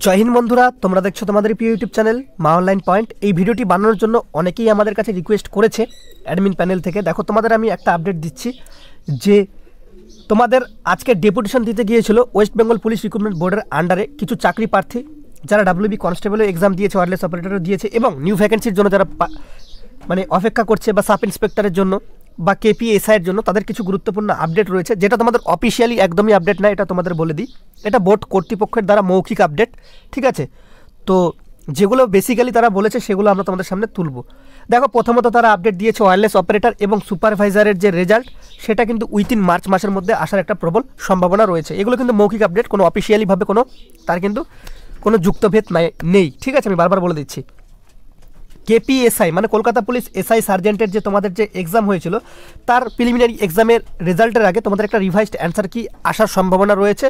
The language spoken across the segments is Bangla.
জয় হিন্দ বন্ধুরা, তোমরা দেখছো তোমাদের প্রিয় ইউটিউব চ্যানেল মা অনলাইন পয়েন্ট। এই ভিডিওটি বানানোর জন্য অনেকেই আমাদের কাছে রিকোয়েস্ট করেছে অ্যাডমিন প্যানেল থেকে। দেখো, তোমাদের আমি একটা আপডেট দিচ্ছি যে তোমাদের আজকে ডেপুটেশন দিতে গিয়েছিল ওয়েস্ট বেঙ্গল পুলিশ রিক্রুটমেন্ট বোর্ডের আন্ডারে কিছু চাকরি প্রার্থী যারা ডাব্লিউবি কনস্টেবলের এক্সাম দিয়েছে, ওয়্যারলেস অপারেটরও দিয়েছে এবং নিউ ভ্যাকেন্সির জন্য যারা অপেক্ষা করছে বা সাব ইন্সপেক্টরের জন্য বা কেপিএসআইয়ের জন্য, তাদের কিছু গুরুত্বপূর্ণ আপডেট রয়েছে যেটা তোমাদের অফিসিয়ালি একদমই আপডেট না। এটা তোমাদের বলে দিই, এটা বোর্ড কর্তৃপক্ষের দ্বারা মৌখিক আপডেট, ঠিক আছে? তো যেগুলো বেসিক্যালি তারা বলেছে সেগুলো আমরা তোমাদের সামনে তুলব। দেখো, প্রথমত তারা আপডেট দিয়েছে ওয়্যারলেস অপারেটর এবং সুপারভাইজারের যে রেজাল্ট সেটা কিন্তু উইথিন মার্চ মাসের মধ্যে আসার একটা প্রবল সম্ভাবনা রয়েছে। এগুলো কিন্তু মৌখিক আপডেট, কোনো অফিসিয়ালিভাবে তার কিন্তু কোনো যুক্তভেদ নেই, ঠিক আছে? আমি বারবার বলে দিচ্ছি। কেপিএসআই মানে কলকাতা পুলিশ এসআই সার্জেন্টের যে তোমাদের যে এক্সাম হয়েছিল তার প্রিলিমিনারি এক্সামের রেজাল্টের আগে তোমাদের একটা রিভাইজড অ্যান্সার কি আসার সম্ভাবনা রয়েছে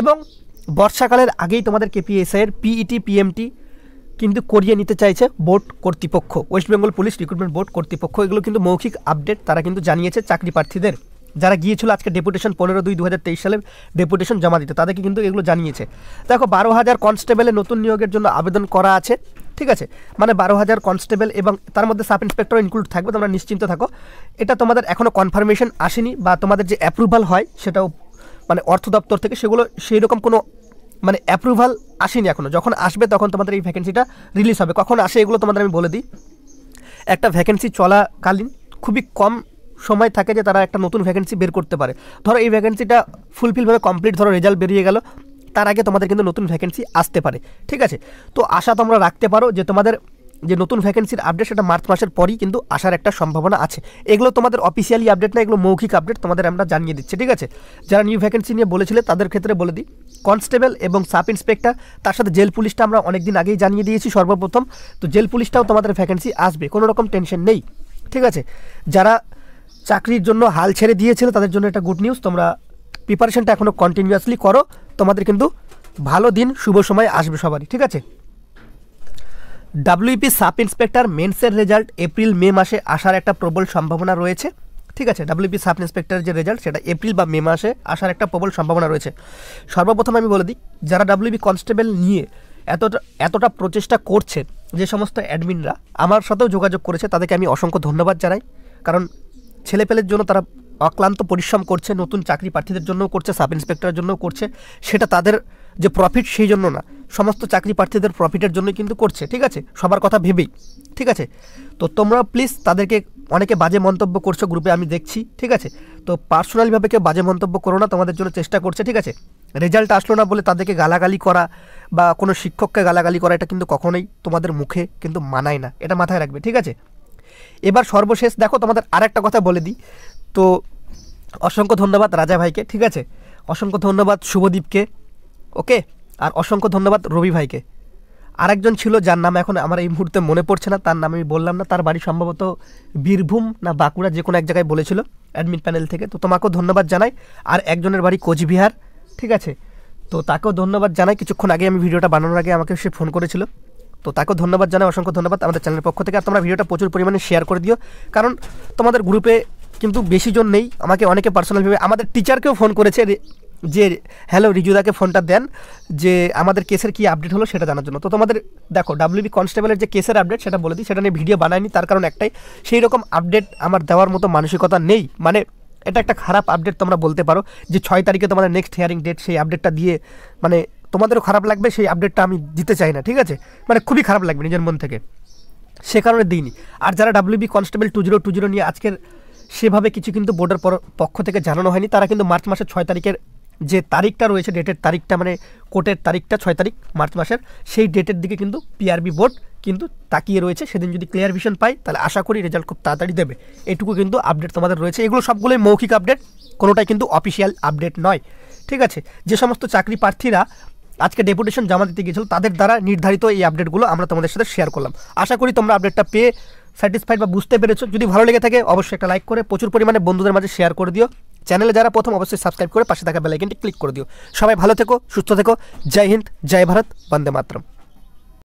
এবং বর্ষাকালের আগেই তোমাদের কেপিএসআইয়ের পিইটি পিএমটি কিন্তু করিয়ে নিতে চাইছে বোর্ড কর্তৃপক্ষ, West Bengal police recruitment board কর্তৃপক্ষ। এগুলো কিন্তু মৌখিক আপডেট তারা কিন্তু জানিয়েছে চাকরি প্রার্থীদের যারা গিয়েছিল আজকে ডেপুটেশন 15/2/2023 সালে ডেপুটেশন জমা দিতে, তাদেরকে কিন্তু এগুলো জানিয়েছে। দেখো, 12,000 কনস্টেবলের নতুন নিয়োগের জন্য আবেদন করা আছে, ঠিক আছে? মানে 12,000 কনস্টেবল এবং তার মধ্যে সাব ইন্সপেক্টর ইনক্লুড থাকবে, তোমরা নিশ্চিন্ত থাকো। এটা তোমাদের এখনও কনফার্মেশন আসেনি বা তোমাদের যে অ্যাপ্রুভাল হয় সেটাও অর্থ দপ্তর থেকে সেগুলো সেই রকম কোনো অ্যাপ্রুভাল আসেনি এখনও। যখন আসবে তখন তোমাদের এই ভ্যাকেন্সিটা রিলিজ হবে। কখন আসে এগুলো তোমাদের আমি বলে দিই। একটা ভ্যাকেন্সি চলাকালীন খুবই কম সময় থাকে যে তারা একটা নতুন ভ্যাকেন্সি বের করতে পারে। ধরো এই ভ্যাকেন্সিটা ফুলফিলভাবে কমপ্লিট, ধরো রেজাল্ট বেরিয়ে গেল, তার আগে তোমাদের কিন্তু নতুন ভ্যাকেন্সি আসতে পারে, ঠিক আছে? তো আশা তোমরা রাখতে পারো যে তোমাদের যে নতুন ভ্যাকেন্সির আপডেট সেটা মার্চ মাসের পরই কিন্তু আসার একটা সম্ভাবনা আছে। এগুলো তোমাদের অফিসিয়ালি আপডেট না, এগুলো মৌখিক আপডেট তোমাদের আমরা জানিয়ে দিচ্ছি, ঠিক আছে? যারা নিউ ভ্যাকেন্সি নিয়ে বলেছিলে তাদের ক্ষেত্রে বলে দিই, কনস্টেবল এবং সাব ইন্সপেক্টর, তার সাথে জেল পুলিশটা আমরা অনেকদিন আগেই জানিয়ে দিয়েছি সর্বপ্রথম। তো জেল পুলিশটাও তোমাদের ভ্যাকেন্সি আসবে, কোনো রকম টেনশন নেই, ঠিক আছে? যারা চাকরির জন্য হাল ছেড়ে দিয়েছিল তাদের জন্য একটা গুড নিউজ, তোমরা প্রিপারেশনটা এখনও কন্টিনিউয়াসলি করো, তোমাদের কিন্তু ভালো দিন শুভ সময় আসবে সবারই, ঠিক আছে? ডাব্লিউপি সাব ইন্সপেক্টর মেন্সের রেজাল্ট এপ্রিল মে মাসে আসার একটা প্রবল সম্ভাবনা রয়েছে, ঠিক আছে? ডাব্লিউপি সাব ইন্সপেক্টরের যে রেজাল্ট সেটা এপ্রিল বা মে মাসে আসার একটা প্রবল সম্ভাবনা রয়েছে। সর্বপ্রথম আমি বলে দিই, যারা ডাব্লিউপি কনস্টেবল নিয়ে এতটা প্রচেষ্টা করছে, যে সমস্ত অ্যাডমিনরা আমার সাথেও যোগাযোগ করেছে তাদেরকে আমি অসংখ্য ধন্যবাদ জানাই। কারণ ছেলেপেলের জন্য তারা অক্লান্ত পরিশ্রম করছে, নতুন চাকরি প্রার্থীদের জন্যও করছে, সাব ইন্সপেক্টরের জন্যও করছে। সেটা তাদের যে প্রফিট সেই জন্য না, সমস্ত চাকরি প্রার্থীদের প্রফিটের জন্যই কিন্তু করছে, ঠিক আছে? সবার কথা ভেবেই, ঠিক আছে? তো তোমরা প্লিজ তাদেরকে, অনেকে বাজে মন্তব্য করছো গ্রুপে আমি দেখছি, ঠিক আছে? তো পার্সোনালিভাবে কেউ বাজে মন্তব্য করো না, তোমাদের জন্য চেষ্টা করছে, ঠিক আছে? রেজাল্ট আসলো না বলে তাদেরকে গালাগালি করা বা কোনো শিক্ষককে গালাগালি করা এটা কিন্তু কখনোই তোমাদের মুখে কিন্তু মানায় না, এটা মাথায় রাখবে, ঠিক আছে? এবার সর্বশেষ দেখো, তোমাদের আরেকটা কথা বলে দিই। তো অসংখ্য ধন্যবাদ রাজা ভাইকে, ঠিক আছে? অসংখ্য ধন্যবাদ শুভদীপকে, ওকে? আর অসংখ্য ধন্যবাদ রবি ভাইকে। আরেকজন ছিল যার নাম এখন আমার এই মুহূর্তে মনে পড়ছে না, তার নাম আমি বললাম না। তার বাড়ি সম্ভবত বীরভূম না বাঁকুড়া, যে কোনো এক জায়গায় বলেছিল অ্যাডমিন প্যানেল থেকে, তো তোমাকেও ধন্যবাদ জানাই। আর একজনের বাড়ি কোচবিহার, ঠিক আছে? তো তাকেও ধন্যবাদ জানাই। কিছুক্ষণ আগে আমি ভিডিওটা বানানোর আগে আমাকে সে ফোন করেছিল, তো তাকেও ধন্যবাদ জানাই, অসংখ্য ধন্যবাদ আমাদের চ্যানেলের পক্ষ থেকে। আর তোমরা ভিডিওটা প্রচুর পরিমাণে শেয়ার করে দিও, কারণ তোমাদের গ্রুপে কিন্তু বেশি জন নেই। আমাকে অনেকে পার্সোনালভাবে, আমাদের টিচারকেও ফোন করেছে যে হ্যালো রিজুদাকে ফোনটা দেন, যে আমাদের কেসের কি আপডেট হলো সেটা জানার জন্য। তো তোমাদের দেখো, ডাব্লিউবি কনস্টেবলের যে কেসের আপডেট সেটা বলে দিই, সেটা নিয়ে ভিডিও বানায়নি, তার কারণ একটাই, সেই রকম আপডেট আমার দেওয়ার মতো মানসিকতা নেই। এটা একটা খারাপ আপডেট তোমরা বলতে পারো, যে 6 তারিখে তোমাদের নেক্সট হিয়ারিং ডেট, সেই আপডেটটা দিয়ে তোমাদেরও খারাপ লাগবে, সেই আপডেটটা আমি দিতে চাই না, ঠিক আছে? খুবই খারাপ লাগবে নিজের মন থেকে, সে কারণে দিইনি। আর যারা ডাব্লিউবি কনস্টেবল 2020 নিয়ে আজকের সেভাবে কিছু কিন্তু বোর্ডের পক্ষ থেকে জানানো হয়নি, তারা কিন্তু মার্চ মাসের 6 তারিখের যে তারিখটা রয়েছে, ডেটের তারিখটা, কোর্টের তারিখটা 6 তারিখ মার্চ মাসের, সেই ডেটের দিকে কিন্তু পিআরবি বোর্ড কিন্তু তাকিয়ে রয়েছে। সেদিন যদি ক্লিয়ার ভিশন পাই তাহলে আশা করি রেজাল্ট খুব তাড়াতাড়ি দেবে। এটুকু কিন্তু আপডেট তোমাদের রয়েছে। এগুলো সবগুলোই মৌখিক আপডেট, কোনোটাই কিন্তু অফিসিয়াল আপডেট নয়, ঠিক আছে? যে সমস্ত চাকরি প্রার্থীরা আজকে ডেপুটেশন জমা দিতে গিয়েছিল তাদের দ্বারা নির্ধারিত এই আপডেটগুলো আমরা তোমাদের সাথে শেয়ার করলাম। আশা করি তোমরা আপডেটটা পেয়ে স্যাটিসফাইড বা বুঝতে পেরেছো। যদি ভালো লেগে থাকে অবশ্যই একটা লাইক করে প্রচুর পরিমাণে বন্ধুদের মাঝে শেয়ার করে দিও। চ্যানেলে যারা প্রথম অবশ্যই সাবস্ক্রাইব করে পাশে থাকা বেল আইকনটি ক্লিক করে দিও। সবাই ভালো থেকো, সুস্থ থেকো। জয় হিন্দ, জয় ভারত, বন্দে মাতরম।